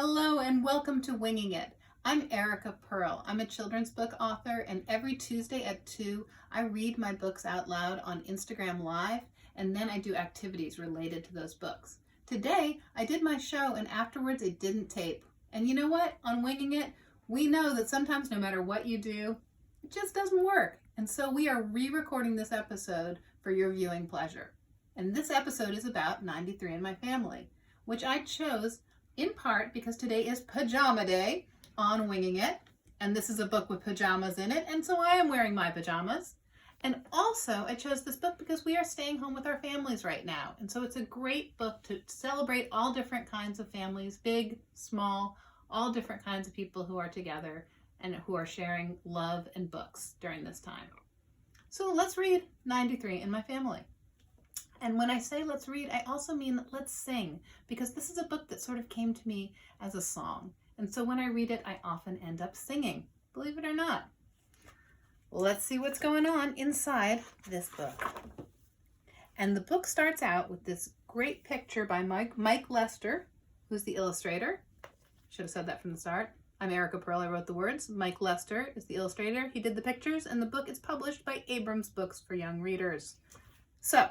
Hello and welcome to Winging It. I'm Erica Perl. I'm a children's book author, and every Tuesday at 2, I read my books out loud on Instagram Live, and then I do activities related to those books. Today, I did my show, and afterwards it didn't tape. And you know what? On Winging It, we know that sometimes no matter what you do, it just doesn't work. And so we are re-recording this episode for your viewing pleasure. And this episode is about 93 and My Family, which I chose in part because today is Pajama Day on Winging It, and this is a book with pajamas in it, and so I am wearing my pajamas. And also, I chose this book because we are staying home with our families right now, and so it's a great book to celebrate all different kinds of families, big, small, all different kinds of people who are together and who are sharing love and books during this time. So let's read 93 and My Family. And when I say let's read, I also mean let's sing, because this is a book that sort of came to me as a song. And so when I read it, I often end up singing, believe it or not. Let's see what's going on inside this book. And the book starts out with this great picture by Mike Lester, who's the illustrator. Should have said that from the start. I'm Erica Perl, I wrote the words. Mike Lester is the illustrator. He did the pictures, and the book is published by Abrams Books for young readers. So,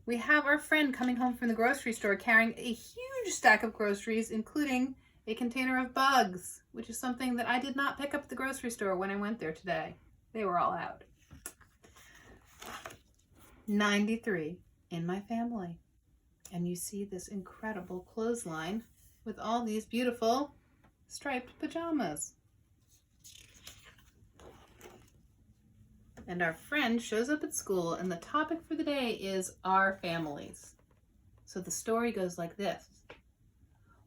we have our friend coming home from the grocery store carrying a huge stack of groceries, including a container of bugs, which is something that I did not pick up at the grocery store when I went there today. They were all out. 93 in My Family. And you see this incredible clothesline with all these beautiful striped pajamas. And our friend shows up at school, and the topic for the day is our families. So the story goes like this.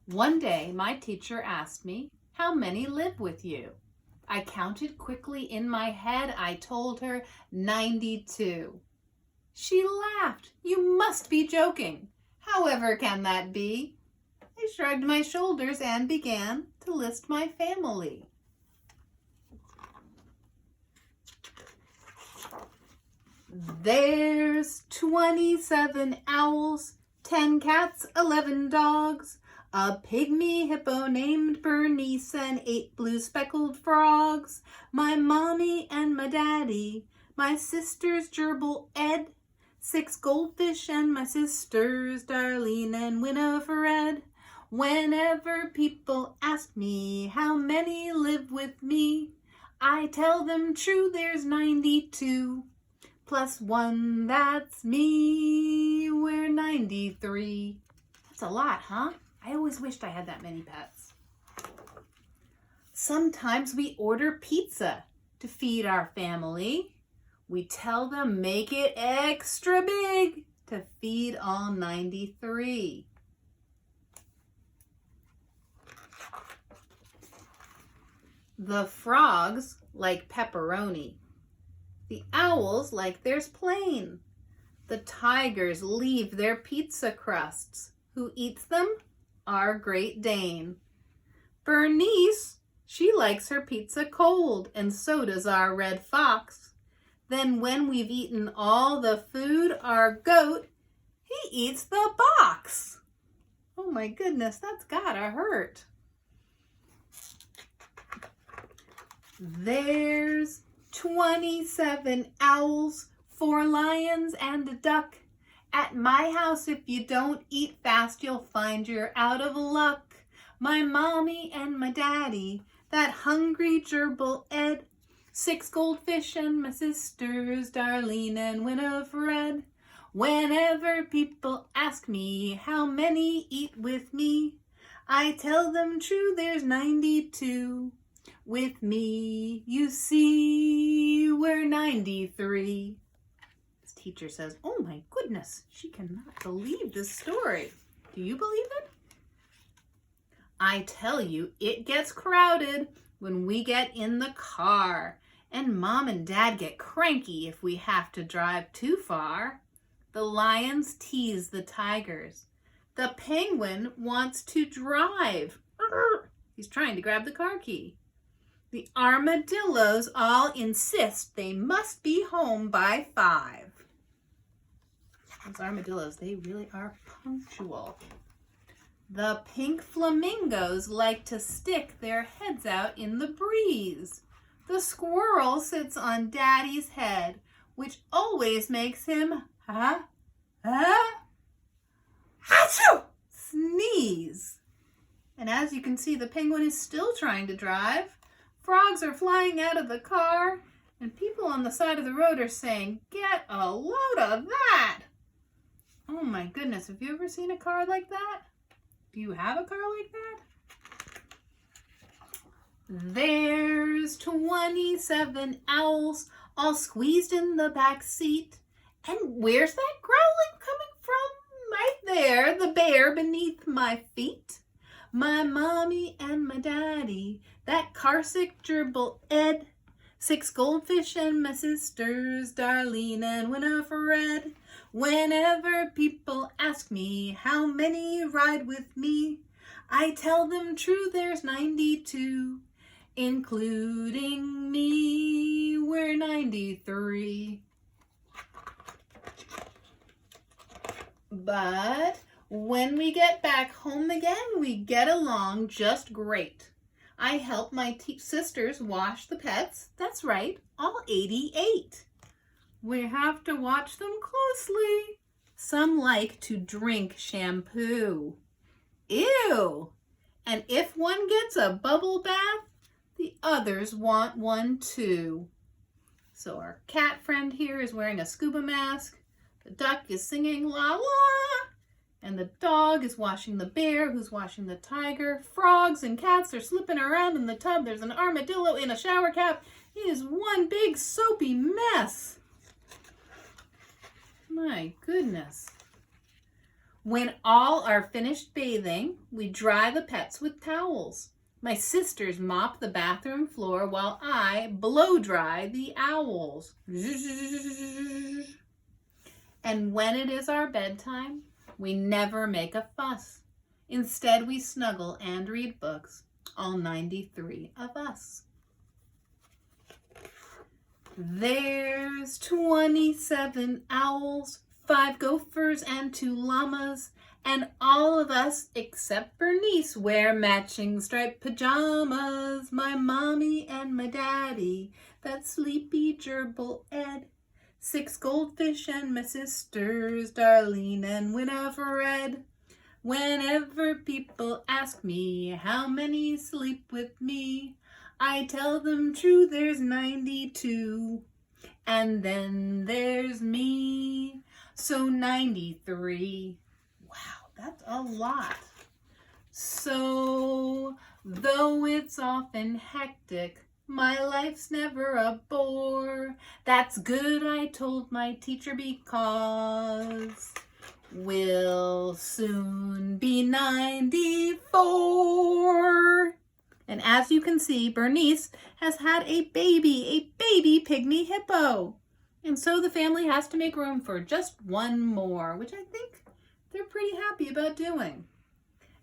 One day, my teacher asked me, "How many live with you?" I counted quickly in my head. I told her 92. She laughed. "You must be joking. However can that be?" I shrugged my shoulders and began to list my family. There's 27 owls, 10 cats, 11 dogs, a pygmy hippo named Bernice, and 8 blue speckled frogs, my mommy and my daddy, my sister's gerbil Ed, 6 goldfish, and my sisters Darlene and Winifred. Whenever people ask me how many live with me, I tell them true, there's 92. Plus 1, that's me, we're 93. That's a lot, huh? I always wished I had that many pets. Sometimes we order pizza to feed our family. We tell them make it extra big to feed all 93. The frogs like pepperoni. The owls like theirs plain. The tigers leave their pizza crusts. Who eats them? Our Great Dane. Bernice, she likes her pizza cold, and so does our red fox. Then when we've eaten all the food, our goat, he eats the box. Oh my goodness, that's gotta hurt. There's 27 owls, 4 lions, and a duck. At my house, if you don't eat fast, you'll find you're out of luck. My mommy and my daddy, that hungry gerbil Ed, 6 goldfish, and my sisters Darlene and Winifred. Whenever people ask me how many eat with me, I tell them true, there's 92. With me, you see, we're 93. His teacher says, "Oh my goodness, she cannot believe this story. Do you believe it?" I tell you, it gets crowded when we get in the car, and Mom and Dad get cranky if we have to drive too far. The lions tease the tigers. The penguin wants to drive. He's trying to grab the car key. The armadillos all insist they must be home by 5. Those armadillos, they really are punctual. The pink flamingos like to stick their heads out in the breeze. The squirrel sits on Daddy's head, which always makes him achoo, sneeze. And as you can see, the penguin is still trying to drive. Frogs are flying out of the car, and people on the side of the road are saying, "Get a load of that!" Oh my goodness, have you ever seen a car like that? Do you have a car like that? There's 27 owls all squeezed in the back seat. And where's that growling coming from? Right there, the bear beneath my feet. My mommy and my daddy, that carsick gerbil Ed, 6 goldfish and my sisters, Darlene and Winifred. Whenever people ask me how many ride with me, I tell them true there's 92, including me, we're 93. But when we get back home again, we get along just great. I help my sisters wash the pets. That's right, all 88. We have to watch them closely. Some like to drink shampoo. Ew! And if one gets a bubble bath, the others want one too. So our cat friend here is wearing a scuba mask. The duck is singing la la. And the dog is washing the bear, who's washing the tiger. Frogs and cats are slipping around in the tub. There's an armadillo in a shower cap. It is one big soapy mess. My goodness. When all are finished bathing, we dry the pets with towels. My sisters mop the bathroom floor while I blow dry the owls. And when it is our bedtime, we never make a fuss. Instead, we snuggle and read books, all 93 of us. There's 27 owls, 5 gophers and 2 llamas, and all of us except Bernice wear matching striped pajamas. My mommy and my daddy, that sleepy gerbil Ed, 6 goldfish and my sisters, Darlene and Winifred. Whenever people ask me how many sleep with me, I tell them true there's 92. And then there's me, so 93. Wow, that's a lot. So, though it's often hectic, my life's never a bore. That's good, I told my teacher, because we'll soon be 94. And as you can see, Bernice has had a baby pygmy hippo. And so the family has to make room for just one more, which I think they're pretty happy about doing.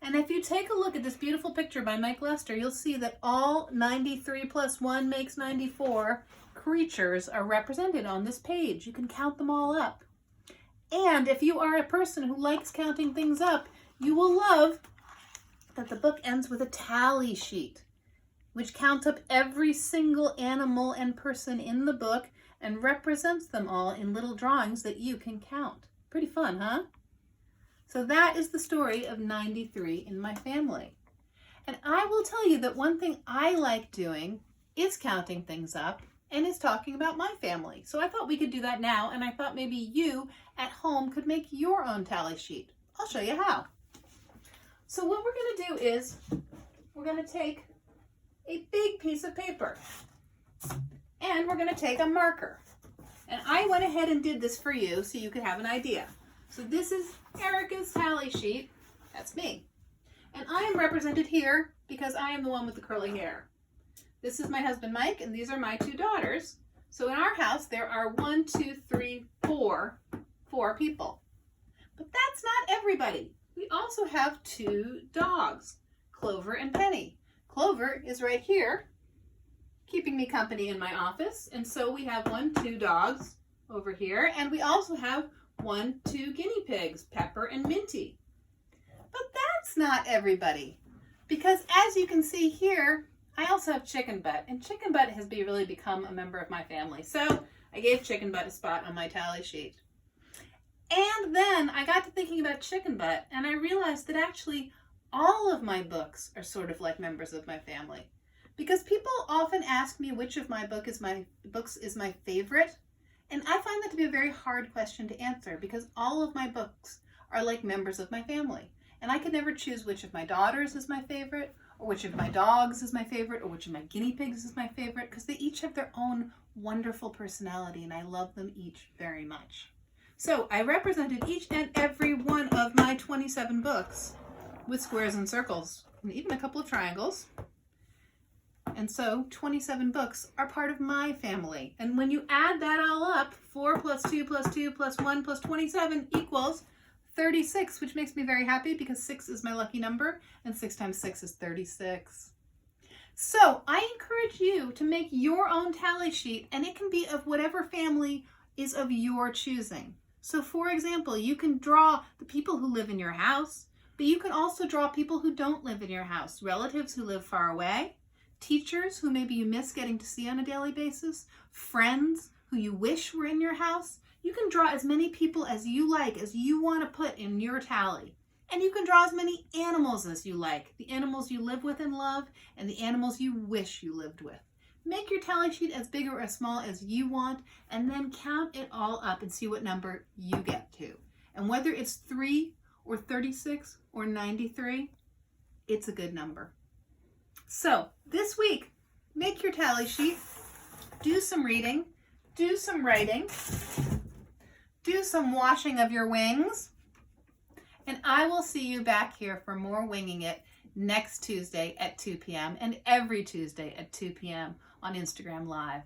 And if you take a look at this beautiful picture by Mike Lester, you'll see that all 93 plus 1 makes 94 creatures are represented on this page. You can count them all up. And if you are a person who likes counting things up, you will love that the book ends with a tally sheet, which counts up every single animal and person in the book and represents them all in little drawings that you can count. Pretty fun, huh? So that is the story of 93 in my family. And I will tell you that one thing I like doing is counting things up and is talking about my family. So I thought we could do that now, and I thought maybe you at home could make your own tally sheet. I'll show you how. So what we're going to do is we're going to take a big piece of paper and we're going to take a marker. And I went ahead and did this for you so you could have an idea. So this is Erica's tally sheet. That's me. And I am represented here because I am the one with the curly hair. This is my husband Mike, and these are my 2 daughters. So in our house there are 1, 2, 3, 4 people. But that's not everybody. We also have 2 dogs, Clover and Penny. Clover is right here, keeping me company in my office. And so we have 1, 2 dogs over here. And we also have 1, 2 guinea pigs, Pepper and Minty. But that's not everybody. Because as you can see here, I also have Chicken Butt. And Chicken Butt has really become a member of my family. So I gave Chicken Butt a spot on my tally sheet. And then I got to thinking about Chicken Butt, and I realized that actually all of my books are sort of like members of my family. Because people often ask me which of my books is my favorite, and I find that to be a very hard question to answer because all of my books are like members of my family. And I could never choose which of my daughters is my favorite, or which of my dogs is my favorite, or which of my guinea pigs is my favorite, because they each have their own wonderful personality, and I love them each very much. So I represented each and every one of my 27 books with squares and circles, and even a couple of triangles. And so 27 books are part of my family. And when you add that all up, 4 plus 2 plus 2 plus 1 plus 27 equals 36, which makes me very happy because 6 is my lucky number, and 6 times 6 is 36. So I encourage you to make your own tally sheet, and it can be of whatever family is of your choosing. So for example, you can draw the people who live in your house, but you can also draw people who don't live in your house, relatives who live far away, teachers who maybe you miss getting to see on a daily basis, friends who you wish were in your house. You can draw as many people as you like, as you want to put in your tally. And you can draw as many animals as you like, the animals you live with and love, and the animals you wish you lived with. Make your tally sheet as big or as small as you want, and then count it all up and see what number you get to. And whether it's 3 or 36 or 93, it's a good number. So this week, make your tally sheet, do some reading, do some writing, do some washing of your wings, and I will see you back here for more Winging It next Tuesday at 2 p.m. and every Tuesday at 2 p.m. on Instagram Live.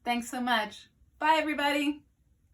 Thanks so much. Bye, everybody.